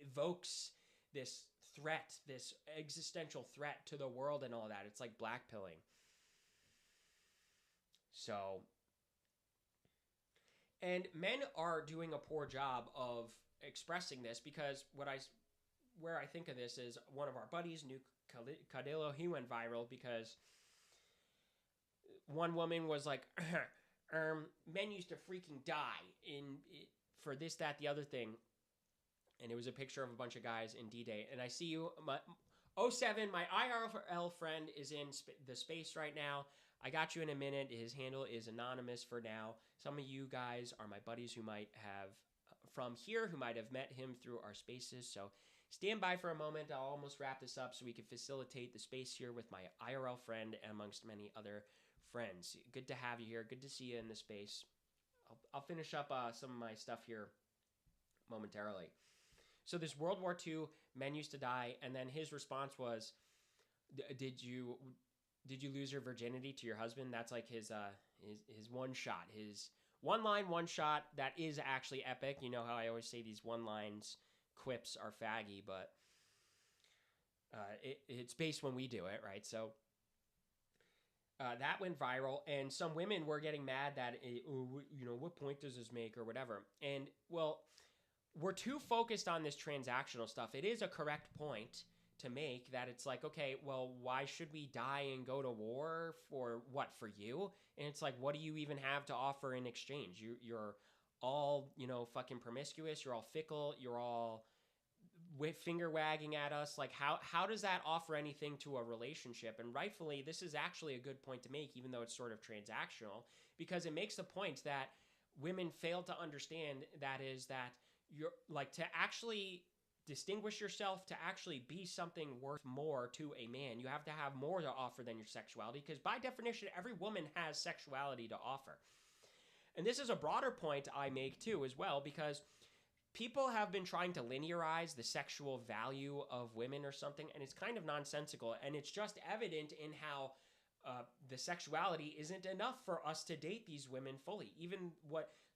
evokes this threat, this existential threat to the world and all that. It's like blackpilling. So, and men are doing a poor job of expressing this because where I think of this is one of our buddies, New Cadillo, he went viral because one woman was like, men used to freaking die for this, that, the other thing. And it was a picture of a bunch of guys in D-Day. And I see you, my 07, my IRL friend is in the space right now. I got you in a minute. His handle is anonymous for now. Some of you guys are my buddies who might have, from here, who might have met him through our spaces. So stand by for a moment. I'll almost wrap this up so we can facilitate the space here with my IRL friend amongst many other friends. Good to have you here. Good to see you in the space. I'll finish up some of my stuff here momentarily. So this World War II, men used to die, and then his response was, "Did you lose your virginity to your husband?" That's like his one shot, his one line, one shot. That is actually epic. You know how I always say these one lines quips are faggy, but it's based when we do it, right? So that went viral, and some women were getting mad that what point does this make or whatever. And well, we're too focused on this transactional stuff. It is a correct point to make that it's like, okay, well, why should we die and go to war for what? For you? And it's like, what do you even have to offer in exchange? You're all, fucking promiscuous. You're all fickle. You're all finger wagging at us. Like, how does that offer anything to a relationship? And rightfully, this is actually a good point to make, even though it's sort of transactional, because it makes the point that women fail to understand, that is that you're like, to actually distinguish yourself, to actually be something worth more to a man, you have to have more to offer than your sexuality, because by definition, every woman has sexuality to offer. And this is a broader point I make too as well, because people have been trying to linearize the sexual value of women or something, and it's kind of nonsensical, and it's just evident in how the sexuality isn't enough for us to date these women fully.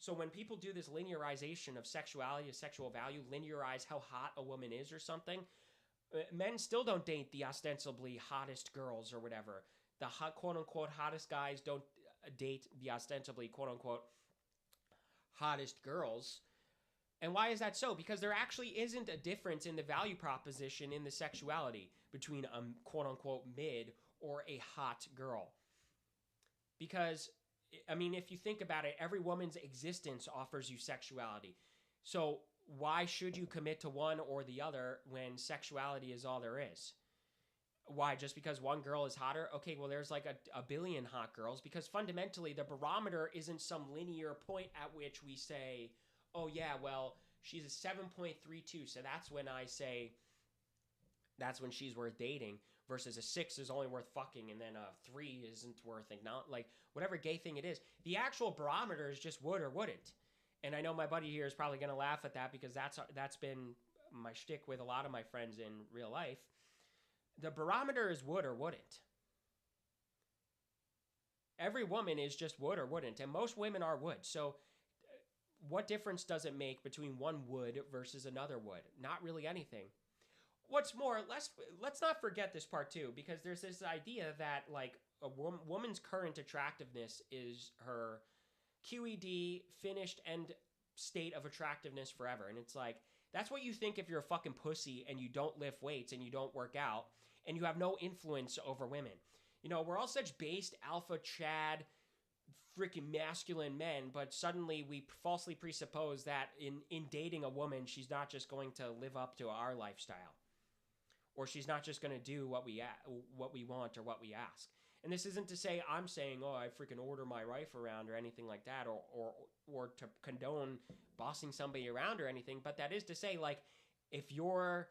So when people do this linearization of sexuality, of sexual value, linearize how hot a woman is or something, men still don't date the ostensibly hottest girls or whatever. The quote-unquote hottest guys don't date the ostensibly quote-unquote hottest girls. And why is that so? Because there actually isn't a difference in the value proposition in the sexuality between a quote-unquote mid or a hot girl. Because, I mean, if you think about it, every woman's existence offers you sexuality. So why should you commit to one or the other when sexuality is all there is? Why? Just because one girl is hotter? Okay, well, there's like a billion hot girls, because fundamentally the barometer isn't some linear point at which we say, oh yeah, well, she's a 7.32, so that's when I say that's when she's worth dating, versus a 6 is only worth fucking, and then a 3 isn't worth like whatever gay thing it is. The actual barometer is just would or wouldn't. And I know my buddy here is probably going to laugh at that, because that's been my shtick with a lot of my friends in real life. The barometer is would or wouldn't. Every woman is just would or wouldn't, and most women are would. So what difference does it make between one would versus another would? Not really anything. What's more, let's not forget this part too, because there's this idea that like a woman's current attractiveness is her QED, finished end state of attractiveness forever. And it's like, that's what you think if you're a fucking pussy and you don't lift weights and you don't work out and you have no influence over women. We're all such based alpha Chad freaking masculine men, but suddenly we falsely presuppose that in dating a woman, she's not just going to live up to our lifestyle, or she's not just going to do what we want or what we ask. And this isn't to say I'm saying, oh, I freaking order my wife around or anything like that, or to condone bossing somebody around or anything, but that is to say, like, If you're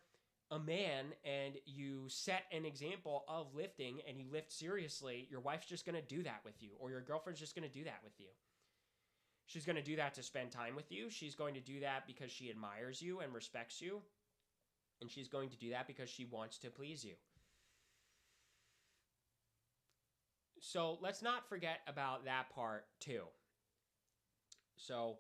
a man and you set an example of lifting and you lift seriously, your wife's just going to do that with you, or your girlfriend's just going to do that with you. She's going to do that to spend time with you. She's going to do that because she admires you and respects you. And she's going to do that because she wants to please you. So let's not forget about that part too. So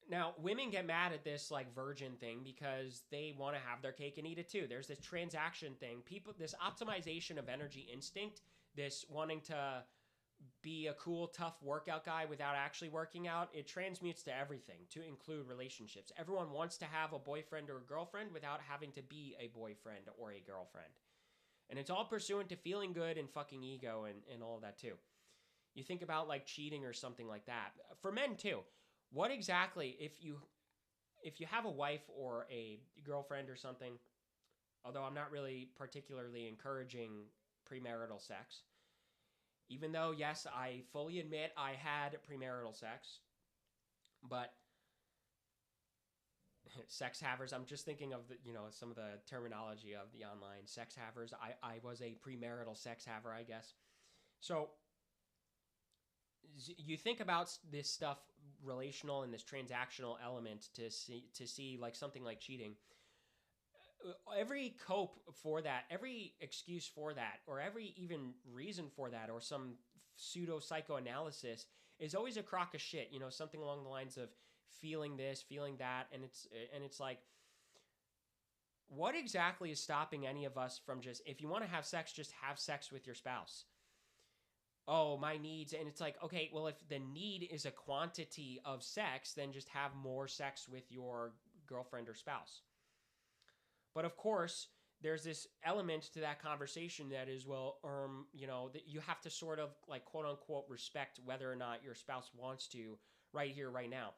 now women get mad at this like virgin thing because they want to have their cake and eat it too. There's this transaction thing. People, this optimization of energy instinct, this wanting to be a cool, tough workout guy without actually working out, it transmutes to everything, to include relationships. Everyone wants to have a boyfriend or a girlfriend without having to be a boyfriend or a girlfriend. And it's all pursuant to feeling good and fucking ego and all of that too. You think about like cheating or something like that. For men too. What exactly, if you have a wife or a girlfriend or something, although I'm not really particularly encouraging premarital sex, even though, yes, I fully admit I had premarital sex, but sex havers, I'm just thinking of the, some of the terminology of the online sex havers. I was a premarital sex haver, I guess. So you think about this stuff, relational and this transactional element, to see like something like cheating. Every cope for that, every excuse for that, or every even reason for that, or some pseudo psychoanalysis is always a crock of shit. Something along the lines of feeling this, feeling that, and it's like, what exactly is stopping any of us from just, if you want to have sex, just have sex with your spouse? Oh, my needs. And it's like, okay, well, if the need is a quantity of sex, then just have more sex with your girlfriend or spouse. But of course, there's this element to that conversation that is, well, that you have to sort of like quote unquote respect whether or not your spouse wants to right here, right now.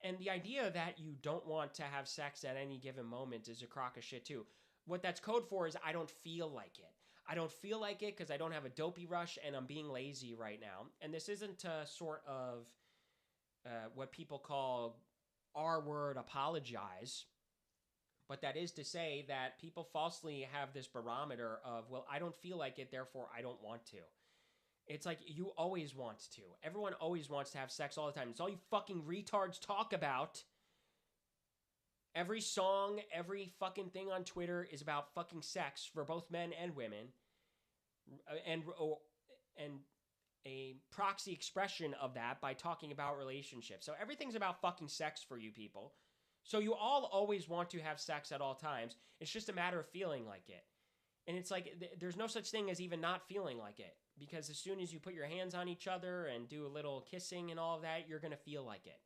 And the idea that you don't want to have sex at any given moment is a crock of shit too. What that's code for is I don't feel like it. I don't feel like it because I don't have a dopey rush and I'm being lazy right now. And this isn't to sort of what people call R-word apologize. But that is to say that people falsely have this barometer of, well, I don't feel like it, therefore I don't want to. It's like you always want to. Everyone always wants to have sex all the time. It's all you fucking retards talk about. Every song, every fucking thing on Twitter is about fucking sex for both men and women. And a proxy expression of that by talking about relationships. So everything's about fucking sex for you people. So you all always want to have sex at all times. It's just a matter of feeling like it. And it's like there's no such thing as even not feeling like it. Because as soon as you put your hands on each other and do a little kissing and all of that, you're going to feel like it.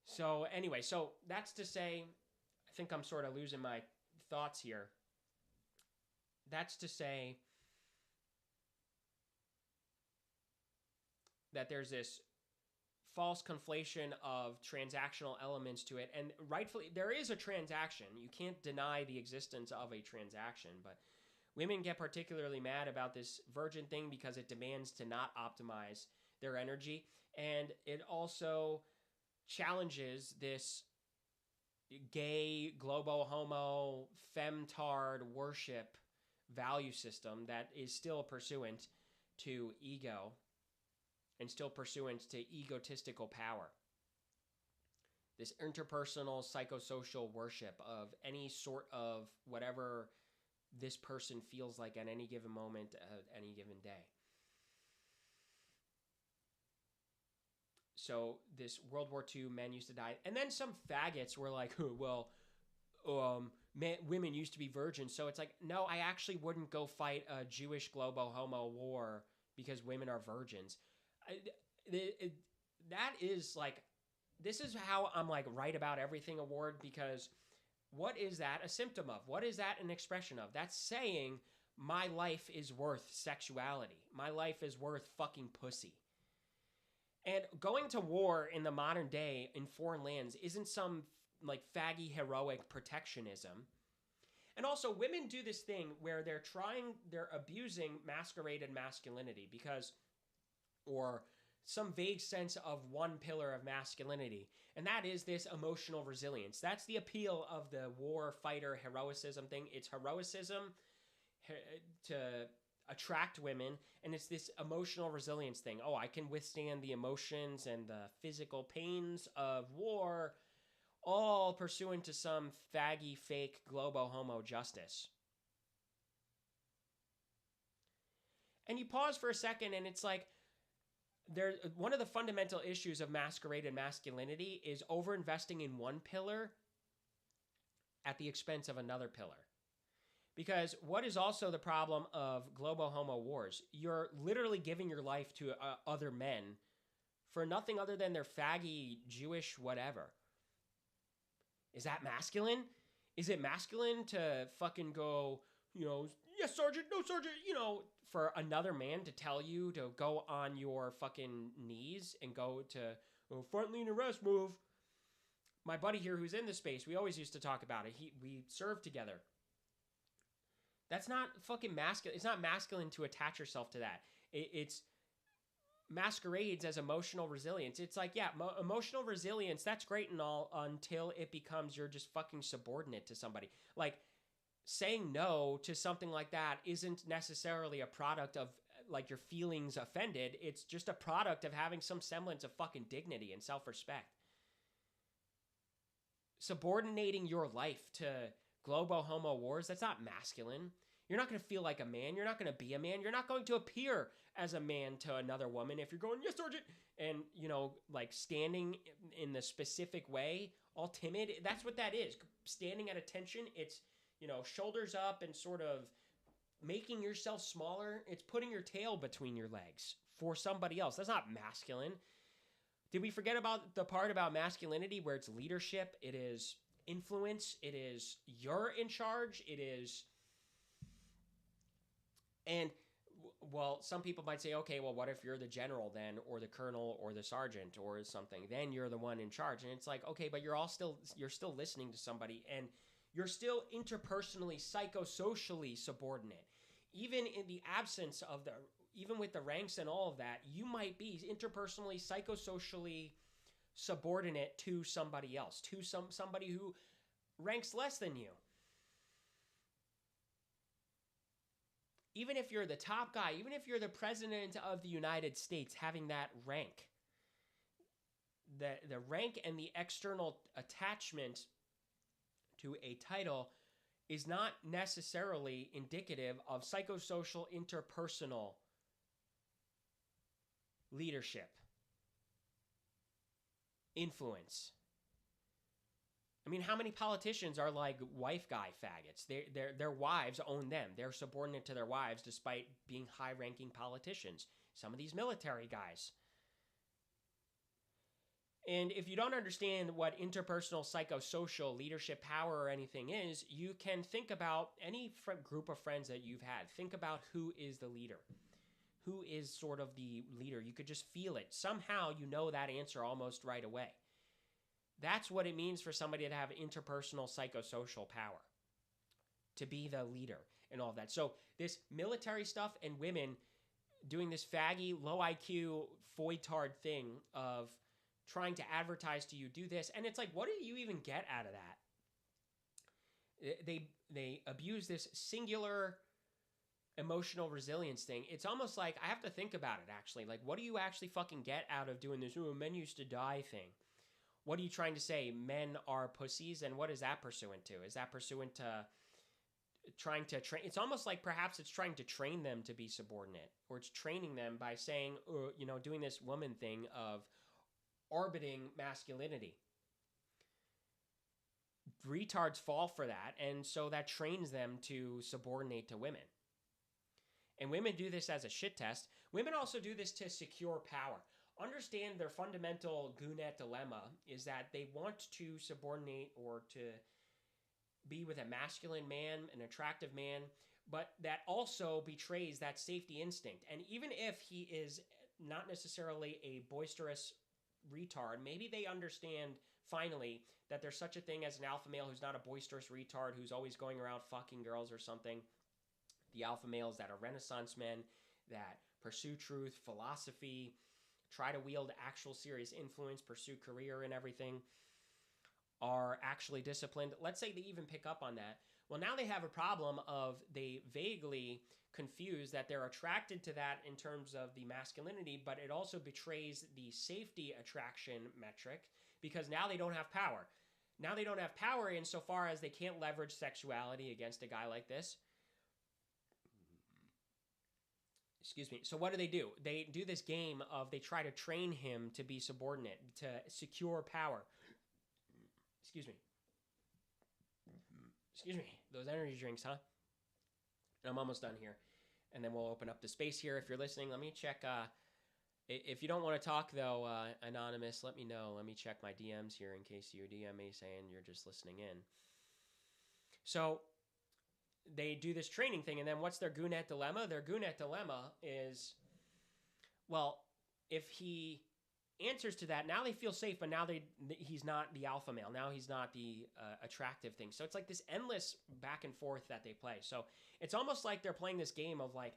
So anyway, so that's to say, I think I'm sort of losing my thoughts here. That's to say that there's this false conflation of transactional elements to it. And rightfully, there is a transaction. You can't deny the existence of a transaction. But women get particularly mad about this virgin thing because it demands to not optimize their energy. And it also challenges this gay, globo-homo, femtard worship value system that is still pursuant to ego and still pursuant to egotistical power. This interpersonal psychosocial worship of any sort of whatever this person feels like at any given moment, any given day. So this World War II, men used to die. And then some faggots were like, well, women used to be virgins. So it's like, no, I actually wouldn't go fight a Jewish globo-homo war because women are virgins. That is like, this is how I'm like right about everything award, because what is that a symptom of? What is that an expression of? That's saying my life is worth sexuality. My life is worth fucking pussy. And going to war in the modern day in foreign lands isn't some like faggy heroic protectionism. And also women do this thing where they're abusing masqueraded masculinity because, or some vague sense of one pillar of masculinity, and that is this emotional resilience. That's the appeal of the war fighter heroicism thing. It's heroicism to attract women, and it's this emotional resilience thing. Oh, I can withstand the emotions and the physical pains of war, all pursuant to some faggy fake globo homo justice. And you pause for a second, and it's like, one of the fundamental issues of masquerade and masculinity is overinvesting in one pillar at the expense of another pillar. Because what is also the problem of globo homo wars? You're literally giving your life to other men for nothing other than their faggy Jewish whatever. Is that masculine? Is it masculine to fucking go, yes, Sergeant, no, Sergeant, for another man to tell you to go on your fucking knees and go to front lean arrest move? My buddy here who's in the space, we always used to talk about it. We served together. That's not fucking masculine. It's not masculine to attach yourself to that. It's masquerades as emotional resilience. It's like, yeah, emotional resilience, that's great and all until it becomes you're just fucking subordinate to somebody. Like, saying no to something like that isn't necessarily a product of like your feelings offended. It's just a product of having some semblance of fucking dignity and self-respect. Subordinating your life to globo homo wars, that's not masculine. You're not going to feel like a man. You're not going to be a man. You're not going to appear as a man to another woman if you're going, yes, Sergeant, and, like standing in the specific way, all timid. That's what that is. Standing at attention. It's, shoulders up and sort of making yourself smaller. It's putting your tail between your legs for somebody else. That's not masculine. Did we forget about the part about masculinity where it's leadership? It is influence. It is you're in charge. It is... And, well, some people might say, okay, well, what if you're the general then, or the colonel, or the sergeant, or something? Then you're the one in charge. And it's like, okay, but you're still listening to somebody, and you're still interpersonally, psychosocially subordinate. Even in the absence of even with the ranks and all of that, you might be interpersonally, psychosocially subordinate to somebody else, to somebody who ranks less than you. Even if you're the top guy, even if you're the president of the United States, having that rank, the rank and the external attachment to a title is not necessarily indicative of psychosocial interpersonal leadership, influence. I mean, how many politicians are like wife guy faggots? Their wives own them. They're subordinate to their wives despite being high-ranking politicians. Some of these military guys. And if you don't understand what interpersonal psychosocial leadership power or anything is, you can think about any group of friends that you've had. Think about who is the leader. Who is sort of the leader? You could just feel it. Somehow you know that answer almost right away. That's what it means for somebody to have interpersonal psychosocial power, to be the leader and all of that. So this military stuff and women doing this faggy, low IQ, foitard thing of trying to advertise to you, do this. And it's like, what do you even get out of that? They abuse this singular emotional resilience thing. It's almost like, I have to think about it actually. Like, what do you actually fucking get out of doing this men used to die thing? What are you trying to say? Men are pussies? And what is that pursuant to? Is that pursuant to trying to train? It's almost like perhaps it's trying to train them to be subordinate, or it's training them by saying, doing this woman thing of orbiting masculinity. Retards fall for that, and so that trains them to subordinate to women. And women do this as a shit test. Women also do this to secure power. Understand their fundamental Gounet dilemma is that they want to subordinate or to be with a masculine man, an attractive man, but that also betrays that safety instinct. And even if he is not necessarily a boisterous retard, maybe they understand finally that there's such a thing as an alpha male who's not a boisterous retard who's always going around fucking girls or something. The alpha males that are Renaissance men, that pursue truth, philosophy, try to wield actual serious influence, pursue career and everything, are actually disciplined. Let's say they even pick up on that. Well, now they have a problem of they vaguely confuse that they're attracted to that in terms of the masculinity, but it also betrays the safety attraction metric because now they don't have power. Now they don't have power insofar as they can't leverage sexuality against a guy like this. Excuse me. So what do? They do this game of they try to train him to be subordinate, to secure power. Excuse me. Excuse me. Those energy drinks, huh? And I'm almost done here. And then we'll open up the space here. If you're listening, let me check. If you don't want to talk, though, Anonymous, let me know. Let me check my DMs here in case you DM me saying you're just listening in. So they do this training thing, and then what's their Gounet dilemma? Their Gounet dilemma is, well, if he answers to that, now they feel safe, but now he's not the alpha male. Now he's not the attractive thing. So it's like this endless back and forth that they play. So it's almost like they're playing this game of like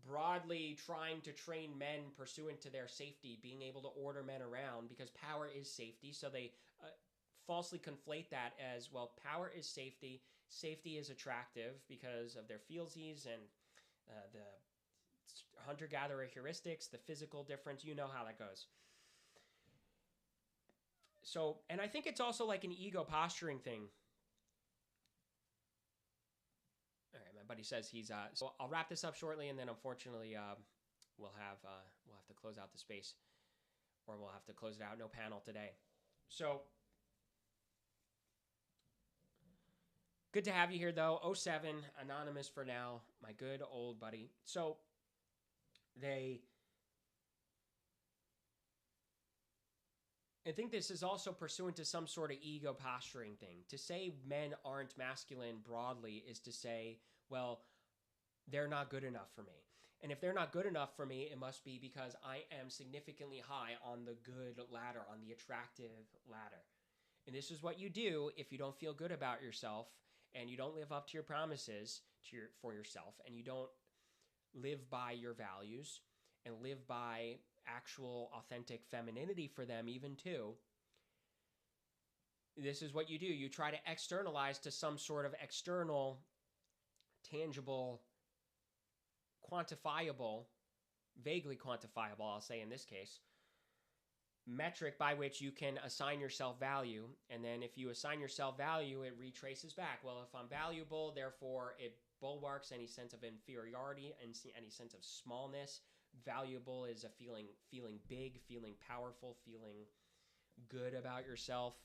broadly trying to train men pursuant to their safety, being able to order men around because power is safety. So they falsely conflate that as, well, power is safety. Safety is attractive because of their feelsies and the hunter-gatherer heuristics, the physical difference. You know how that goes. So, and I think it's also like an ego posturing thing. All right, my buddy says he's so I'll wrap this up shortly, and then unfortunately we'll have to close out the space, or we'll have to close it out. No panel today. So good to have you here, though. 07 Anonymous for now, my good old buddy. So I think this is also pursuant to some sort of ego posturing thing. To say men aren't masculine broadly is to say, well, they're not good enough for me. And if they're not good enough for me, it must be because I am significantly high on the good ladder, on the attractive ladder. And this is what you do if you don't feel good about yourself and you don't live up to your promises for yourself, and you don't live by your values and live by actual authentic femininity for them even too. This is what you do. You try to externalize to some sort of external, tangible, quantifiable, vaguely quantifiable, I'll say in this case, metric by which you can assign yourself value. And then if you assign yourself value, it retraces back. Well, if I'm valuable, therefore it bulwarks any sense of inferiority and any sense of smallness. Valuable is a feeling big, feeling powerful, feeling good about yourself.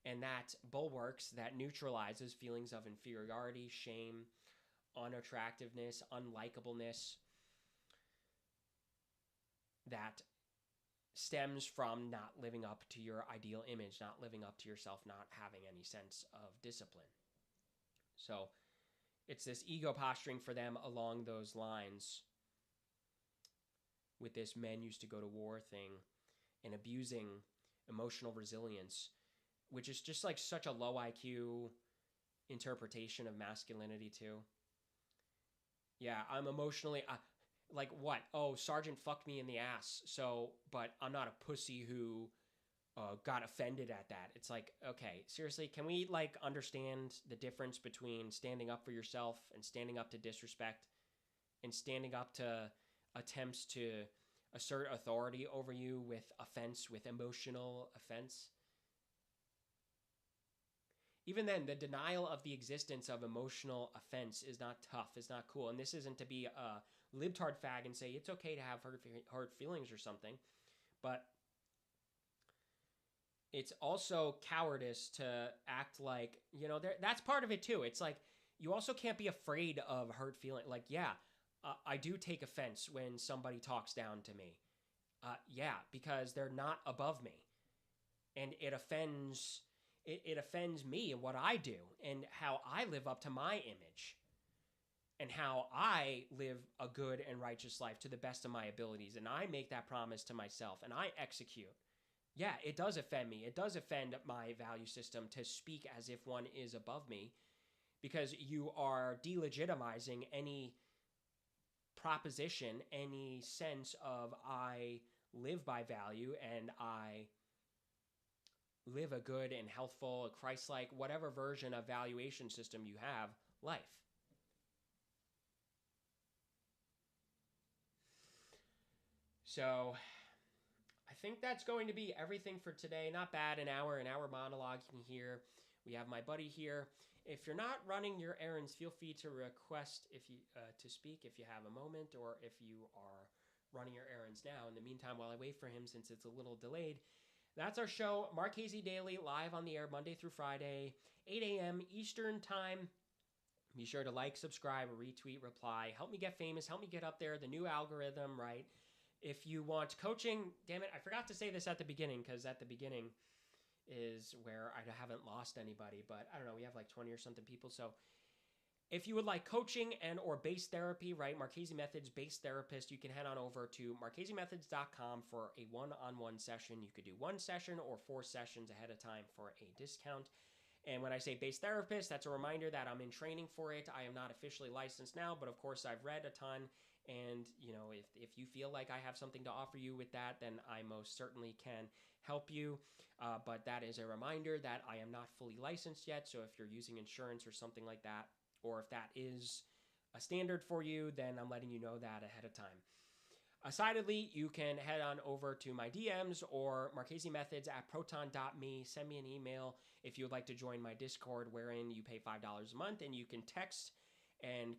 And that bulwarks, that neutralizes feelings of inferiority, shame, unattractiveness, unlikableness that stems from not living up to your ideal image, not living up to yourself, not having any sense of discipline. So it's this ego posturing for them along those lines with this men used to go to war thing and abusing emotional resilience, which is just like such a low IQ interpretation of masculinity too. Yeah, I'm emotionally... like what? Oh, Sergeant fucked me in the ass. So, but I'm not a pussy who got offended at that. It's like, okay, seriously, can we like understand the difference between standing up for yourself and standing up to disrespect and standing up to attempts to assert authority over you with offense, with emotional offense? Even then, the denial of the existence of emotional offense is not tough, is not cool. And this isn't to be a libtard fag and say it's okay to have hurt feelings or something, but it's also cowardice to act like, you know, that's part of it too. It's like, you also can't be afraid of hurt feeling. Like, yeah, I do take offense when somebody talks down to me. Yeah, because they're not above me. And it offends me and what I do and how I live up to my image and how I live a good and righteous life to the best of my abilities. And I make that promise to myself and I execute. Yeah, it does offend me. It does offend my value system to speak as if one is above me, because you are delegitimizing any proposition, any sense of I live by value and I live a good and healthful, Christ-like, whatever version of valuation system you have, life. So I think that's going to be everything for today. Not bad, an hour monologue you can hear. We have my buddy here. If you're not running your errands, feel free to request if you to speak if you have a moment, or if you are running your errands now. In the meantime, while I wait for him, since it's a little delayed, that's our show, Marchese Daily, live on the air Monday through Friday, 8 a.m. Eastern Time. Be sure to like, subscribe, retweet, reply. Help me get famous. Help me get up there. The new algorithm, right? If you want coaching, damn it, I forgot to say this at the beginning, because at the beginning is where I haven't lost anybody, but I don't know, we have like 20 or something people. So if you would like coaching and or base therapy, right, Marchese Methods base therapist, you can head on over to marchesemethods.com for a one-on-one session. You could do one session or 4 sessions ahead of time for a discount. And when I say base therapist, that's a reminder that I'm in training for it. I am not officially licensed now, but of course I've read a ton. And, you know, if you feel like I have something to offer you with that, then I most certainly can help you. But that is a reminder that I am not fully licensed yet. So if you're using insurance or something like that, or if that is a standard for you, then I'm letting you know that ahead of time. Assidedly, you can head on over to my DMs or Marchese Methods at proton.me. Send me an email if you would like to join my Discord, wherein you pay $5 a month and you can text and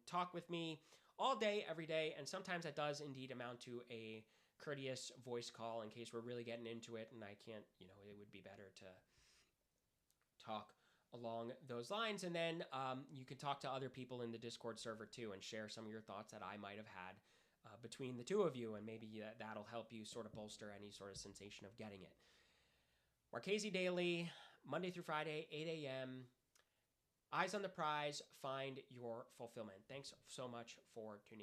talk with me all day, every day. And sometimes that does indeed amount to a courteous voice call in case we're really getting into it and I can't, you know, it would be better to talk along those lines. And then you can talk to other people in the Discord server too and share some of your thoughts that I might have had between the two of you, and maybe that'll help you sort of bolster any sort of sensation of getting it. Marchese Daily, Monday through Friday, 8 a.m. Eyes on the prize, find your fulfillment. Thanks so much for tuning in.